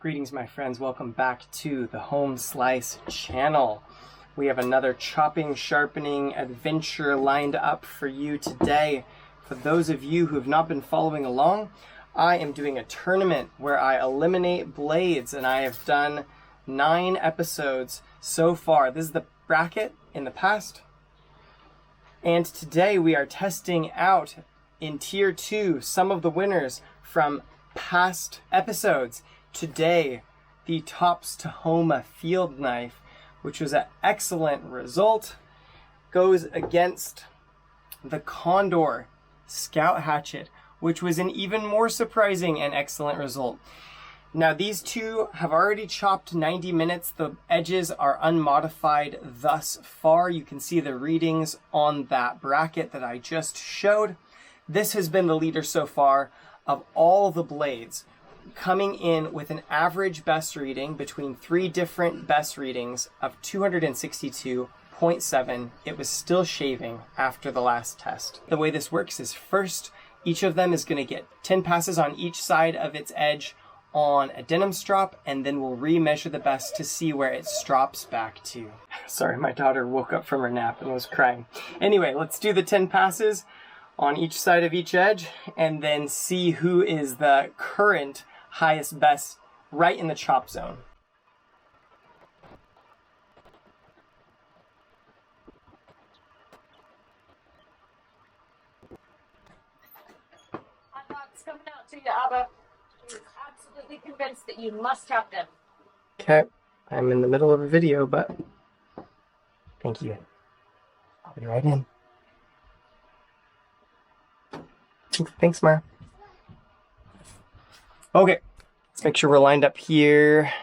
Greetings my friends, welcome back to the Home Slice channel. We have another chopping, sharpening adventure lined up for you today. For those of you who have not been following along, I am doing a tournament where I eliminate blades, and I have done 9 episodes so far. This is the bracket in the past. And today we are testing out in Tier 2 some of the winners from past episodes. Today, the TOPS Tahoma Field Knife, which was an excellent result, goes against the Condor Scout Hatchet, which was an even more surprising and excellent result. Now, these two have already chopped 90 minutes. The edges are unmodified thus far. You can see the readings on that bracket that I just showed. This has been the leader so far of all the blades, coming in with an average best reading between 3 different best readings of 262.7. It was still shaving after the last test. The way this works is first, each of them is going to get 10 passes on each side of its edge on a denim strop, and then we'll remeasure the best to see where it strops back to. Sorry, my daughter woke up from her nap and was crying. Anyway, let's do the 10 passes on each side of each edge and then see who is the current highest best right in the chop zone. Hot dogs coming out to you, Abba. He's absolutely convinced that you must have them. Okay, I'm in the middle of a video, but thank you. I'll be right in. Thanks, Mara. Okay, let's make sure we're lined up here.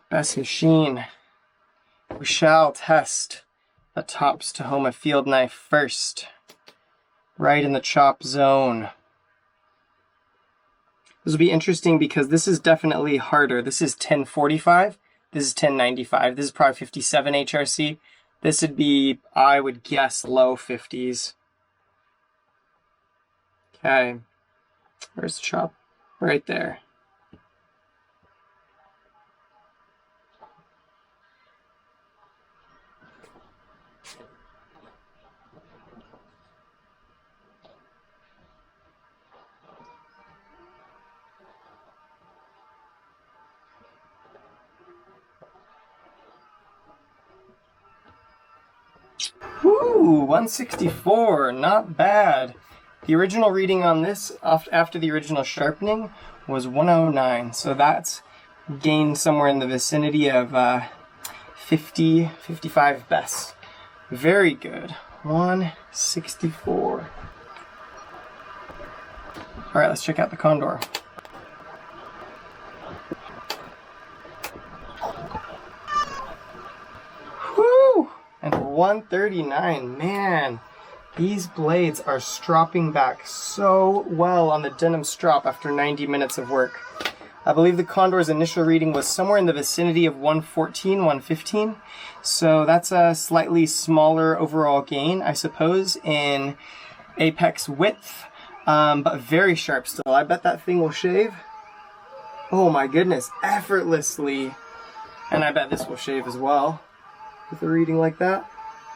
Best machine. We shall test the TOPS Tahoma Field Knife first. Right in the chop zone. This will be interesting because this is definitely harder. This is 1045. This is 1095. This is probably 57 HRC. This would be, I would guess, low 50s. Okay. Where's the chop? Right there. Woo, 164, not bad. The original reading on this, after the original sharpening, was 109. So that's gained somewhere in the vicinity of 50, 55 best. Very good. 164. All right, let's check out the Condor. Woo! And 139, man. These blades are stropping back so well on the denim strop after 90 minutes of work. I believe the Condor's initial reading was somewhere in the vicinity of 114, 115. So that's a slightly smaller overall gain, I suppose, in apex width, but very sharp still. I bet that thing will shave. Oh my goodness, effortlessly. And I bet this will shave as well with a reading like that.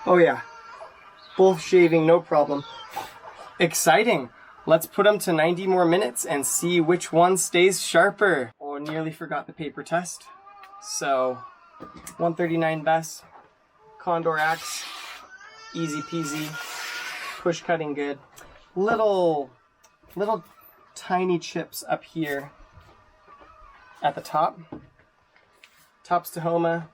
Oh yeah. Both shaving, no problem. Exciting. Let's put them to 90 more minutes and see which one stays sharper. Oh, nearly forgot the paper test. So, 139 best. Condor Axe. Easy peasy. Push cutting good. Little tiny chips up here at the top. TOPS Tahoma.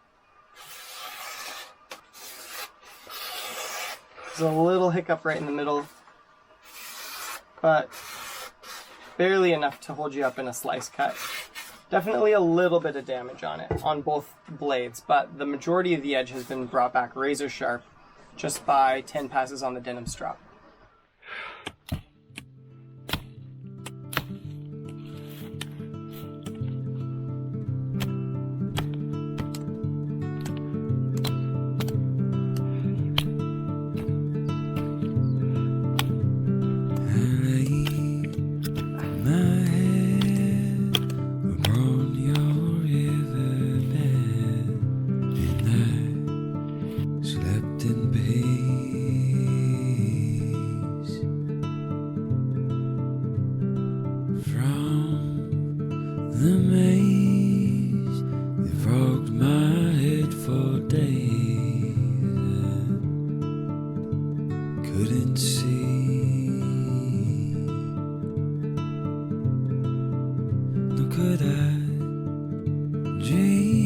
There's a little hiccup right in the middle, but barely enough to hold you up in a slice cut. Definitely a little bit of damage on it, on both blades, but the majority of the edge has been brought back razor sharp just by 10 passes on the denim strop. The maze, they fogged my head for days. I couldn't see, nor could I dream.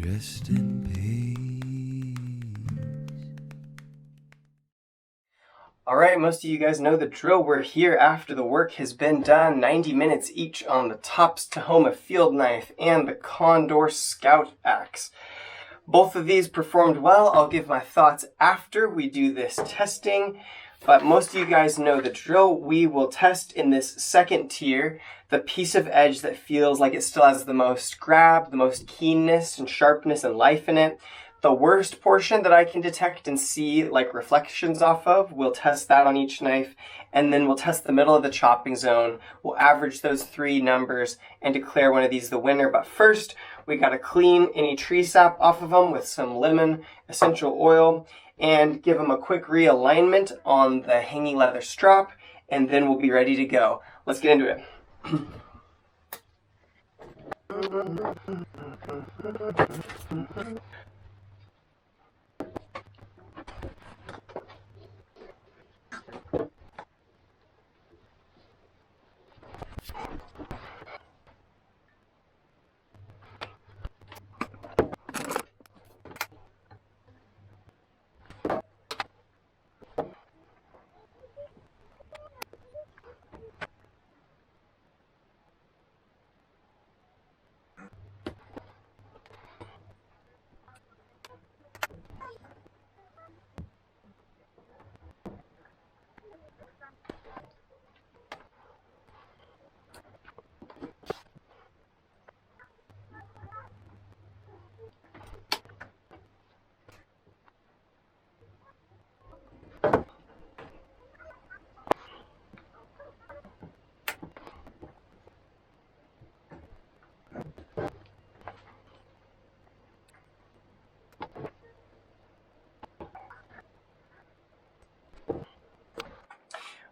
Rest in peace. Alright, most of you guys know the drill. We're here after the work has been done. 90 minutes each on the TOPS Tahoma Field Knife and the Condor Scout Axe. Both of these performed well. I'll give my thoughts after we do this testing. But most of you guys know the drill. We will test in this second tier the piece of edge that feels like it still has the most grab, the most keenness and sharpness and life in it. The worst portion that I can detect and see like reflections off of, we'll test that on each knife, and then we'll test the middle of the chopping zone. We'll average those three numbers and declare one of these the winner. But first, we gotta clean any tree sap off of them with some lemon essential oil and give them a quick realignment on the hanging leather strop, and then we'll be ready to go. Let's get into it.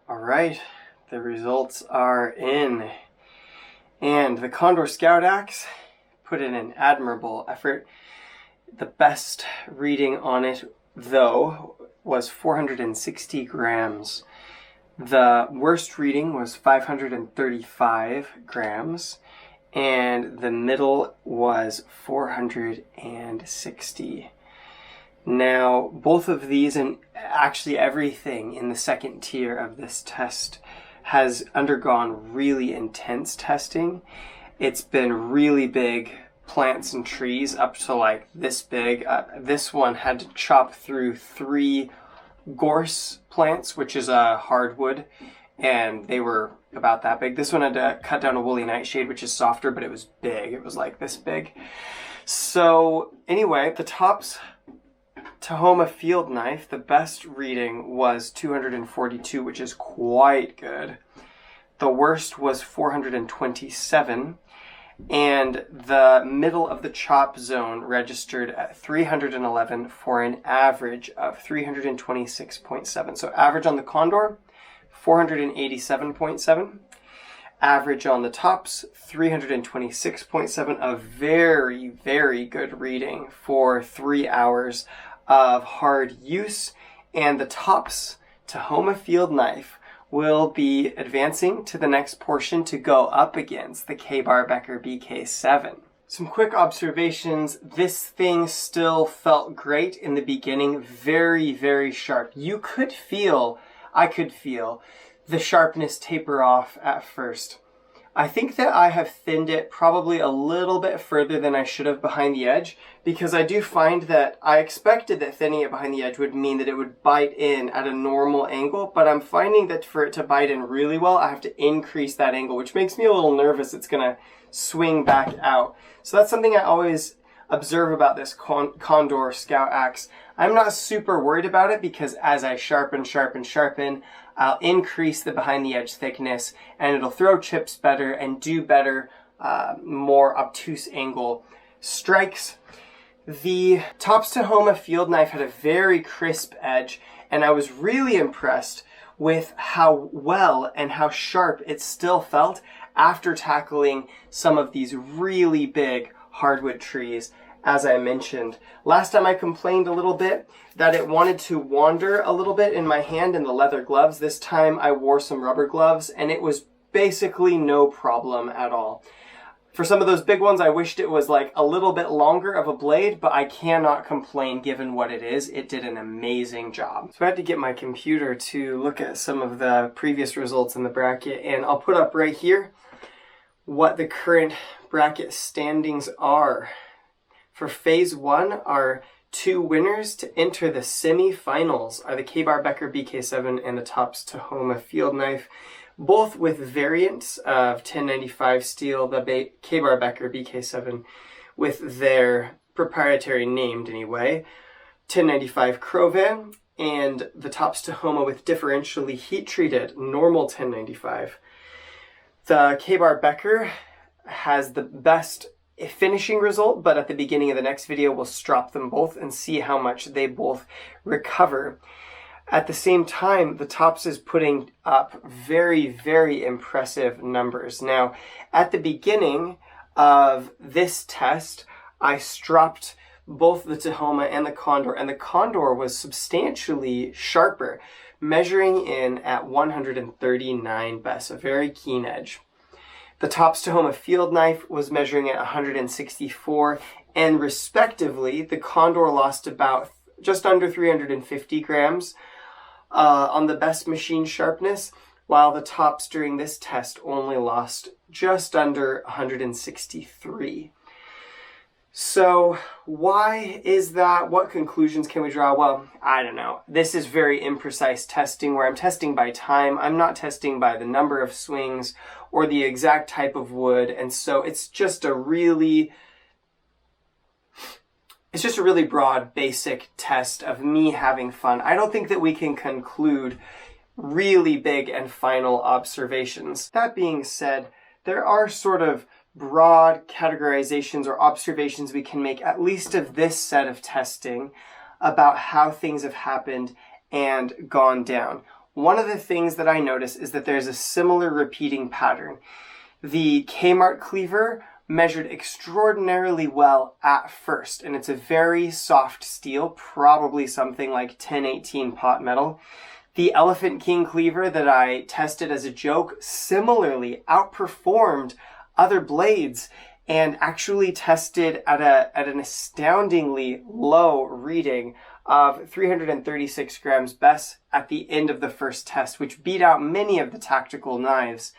Alright, the results are in. And the Condor Scout Axe put in an admirable effort. The best reading on it, though, was 460 grams. The worst reading was 535 grams, and the middle was 460. Now, both of these, and actually everything in the second tier of this test, has undergone really intense testing. It's been really big plants and trees up to like this big. This one had to chop through 3 gorse plants, which is a hardwood, and they were about that big. This one had to cut down a woolly nightshade, which is softer, but it was big. It was like this big. So anyway, the TOPS Tahoma Field Knife, the best reading was 242, which is quite good. The worst was 427, and the middle of the chop zone registered at 311 for an average of 326.7. So average on the Condor, 487.7. Average on the TOPS, 326.7. A very, very good reading for 3 hours of hard use. And the TOPS Tahoma Field Knife will be advancing to the next portion to go up against the Ka-Bar Becker BK7. Some quick observations. This thing still felt great in the beginning. Very, very sharp. I could feel the sharpness taper off at first. I think that I have thinned it probably a little bit further than I should have behind the edge, because I do find that I expected that thinning it behind the edge would mean that it would bite in at a normal angle, but I'm finding that for it to bite in really well, I have to increase that angle, which makes me a little nervous it's gonna swing back out. So that's something I always observe about this Condor Scout Axe. I'm not super worried about it because as I sharpen, I'll increase the behind the edge thickness and it'll throw chips better and do better, more obtuse angle strikes. The TOPS Tahoma Field Knife had a very crisp edge, and I was really impressed with how well and how sharp it still felt after tackling some of these really big hardwood trees, as I mentioned. Last time I complained a little bit that it wanted to wander a little bit in my hand in the leather gloves. This time I wore some rubber gloves and it was basically no problem at all. For some of those big ones, I wished it was like a little bit longer of a blade, but I cannot complain given what it is. It did an amazing job. So I had to get my computer to look at some of the previous results in the bracket, and I'll put up right here what the current bracket standings are. For phase 1, our 2 winners to enter the semi-finals are the Ka-Bar Becker BK7 and the TOPS Tahoma Field Knife, both with variants of 1095 steel. The Ka-Bar Becker BK7 with their proprietary named anyway, 1095 Crovan, and the TOPS Tahoma with differentially heat-treated normal 1095. The Ka-Bar Becker has the best finishing result, but at the beginning of the next video we'll strop them both and see how much they both recover. At the same time, the TOPS is putting up very, very impressive numbers. Now, at the beginning of this test, I stropped both the Tahoma and the Condor was substantially sharper, measuring in at 139 best, a very keen edge. The TOPS Tahoma Field Knife was measuring at 164, and respectively, the Condor lost about just under 350 grams on the best machine sharpness, while the TOPS during this test only lost just under 163. So why is that? What conclusions can we draw? Well, I don't know. This is very imprecise testing where I'm testing by time. I'm not testing by the number of swings or the exact type of wood. And so it's just a really broad, basic test of me having fun. I don't think that we can conclude really big and final observations. That being said, there are sort of broad categorizations or observations we can make, at least of this set of testing, about how things have happened and gone down. One of the things that I notice is that there's a similar repeating pattern. The Kmart cleaver measured extraordinarily well at first, and it's a very soft steel, probably something like 1018 pot metal. The Elephant King cleaver that I tested as a joke similarly outperformed other blades and actually tested at an astoundingly low reading of 336 grams best at the end of the first test, which beat out many of the tactical knives.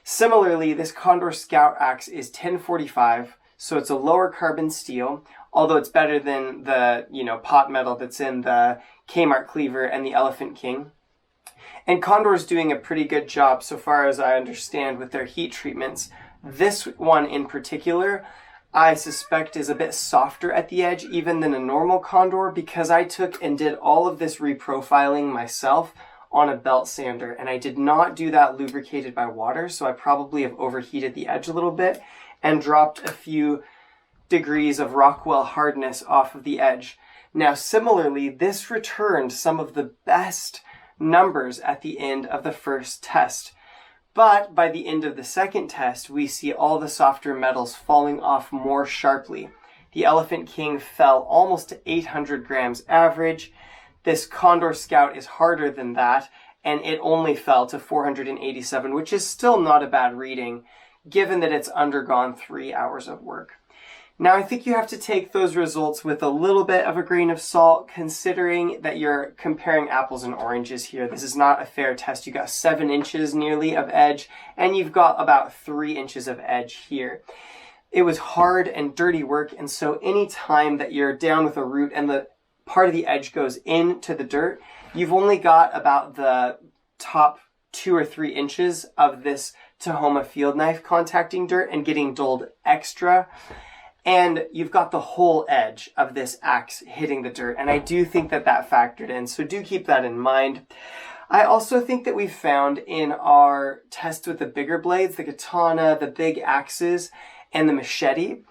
Similarly, this Condor Scout Axe is 1045, so it's a lower carbon steel, although it's better than the, pot metal that's in the Kmart cleaver and the Elephant King. And Condor's doing a pretty good job, so far as I understand, with their heat treatments. This one in particular, I suspect is a bit softer at the edge even than a normal Condor, because I took and did all of this reprofiling myself on a belt sander, and I did not do that lubricated by water, so I probably have overheated the edge a little bit and dropped a few degrees of Rockwell hardness off of the edge. Now, similarly, this returned some of the best numbers at the end of the first test. But by the end of the second test, we see all the softer metals falling off more sharply. The Elephant King fell almost to 800 grams average. This Condor Scout is harder than that, and it only fell to 487, which is still not a bad reading, given that it's undergone 3 hours of work. Now, I think you have to take those results with a little bit of a grain of salt, considering that you're comparing apples and oranges here. This is not a fair test. You got 7 inches nearly of edge, and you've got about 3 inches of edge here. It was hard and dirty work, and so any time that you're down with a root and the part of the edge goes into the dirt, you've only got about the top 2 or 3 inches of this Tahoma Field Knife contacting dirt and getting dulled extra. And you've got the whole edge of this axe hitting the dirt. And I do think that that factored in. So do keep that in mind. I also think that we found in our test with the bigger blades, the katana, the big axes, and the machete,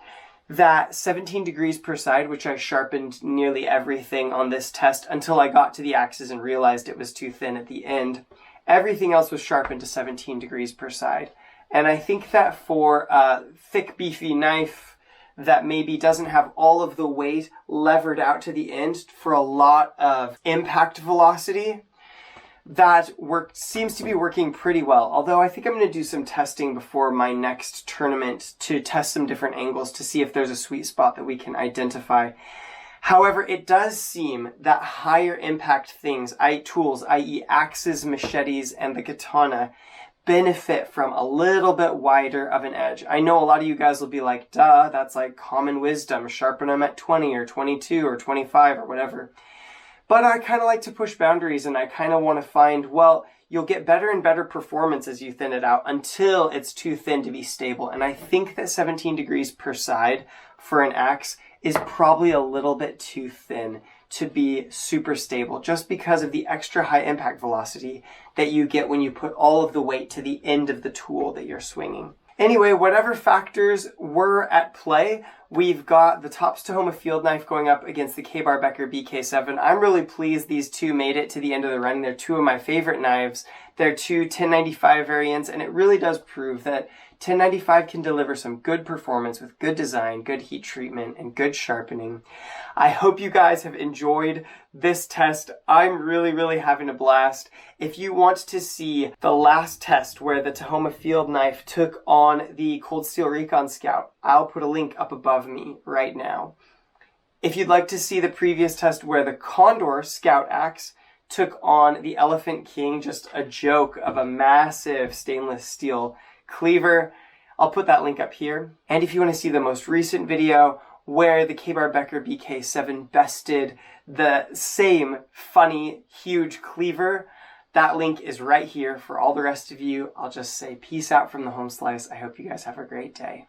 that 17 degrees per side, which I sharpened nearly everything on this test until I got to the axes and realized it was too thin at the end. Everything else was sharpened to 17 degrees per side. And I think that for a thick, beefy knife that maybe doesn't have all of the weight levered out to the end for a lot of impact velocity, that seems to be working pretty well. Although I think I'm going to do some testing before my next tournament to test some different angles to see if there's a sweet spot that we can identify. However, it does seem that higher impact tools, i.e. axes, machetes, and the katana, benefit from a little bit wider of an edge. I know a lot of you guys will be like, duh, that's like common wisdom. Sharpen them at 20 or 22 or 25 or whatever. But I kind of like to push boundaries, and I kind of want to find, well, you'll get better and better performance as you thin it out until it's too thin to be stable. And I think that 17 degrees per side for an axe is probably a little bit too thin to be super stable, just because of the extra high impact velocity that you get when you put all of the weight to the end of the tool that you're swinging. Anyway, whatever factors were at play, we've got the TOPS Tahoma Field Knife going up against the Ka-Bar Becker BK7. I'm really pleased these two made it to the end of the run. They're two of my favorite knives. They're two 1095 variants, and it really does prove that 1095 can deliver some good performance with good design, good heat treatment, and good sharpening. I hope you guys have enjoyed this test. I'm really having a blast. If you want to see the last test where the Tahoma Field Knife took on the Cold Steel Recon Scout, I'll put a link up above me right now. If you'd like to see the previous test where the Condor Scout Axe took on the Elephant King, just a joke of a massive stainless steel cleaver, I'll put that link up here. And if you want to see the most recent video where the Ka-Bar Becker BK7 bested the same funny, huge cleaver, that link is right here. For all the rest of you, I'll just say peace out from the home slice. I hope you guys have a great day.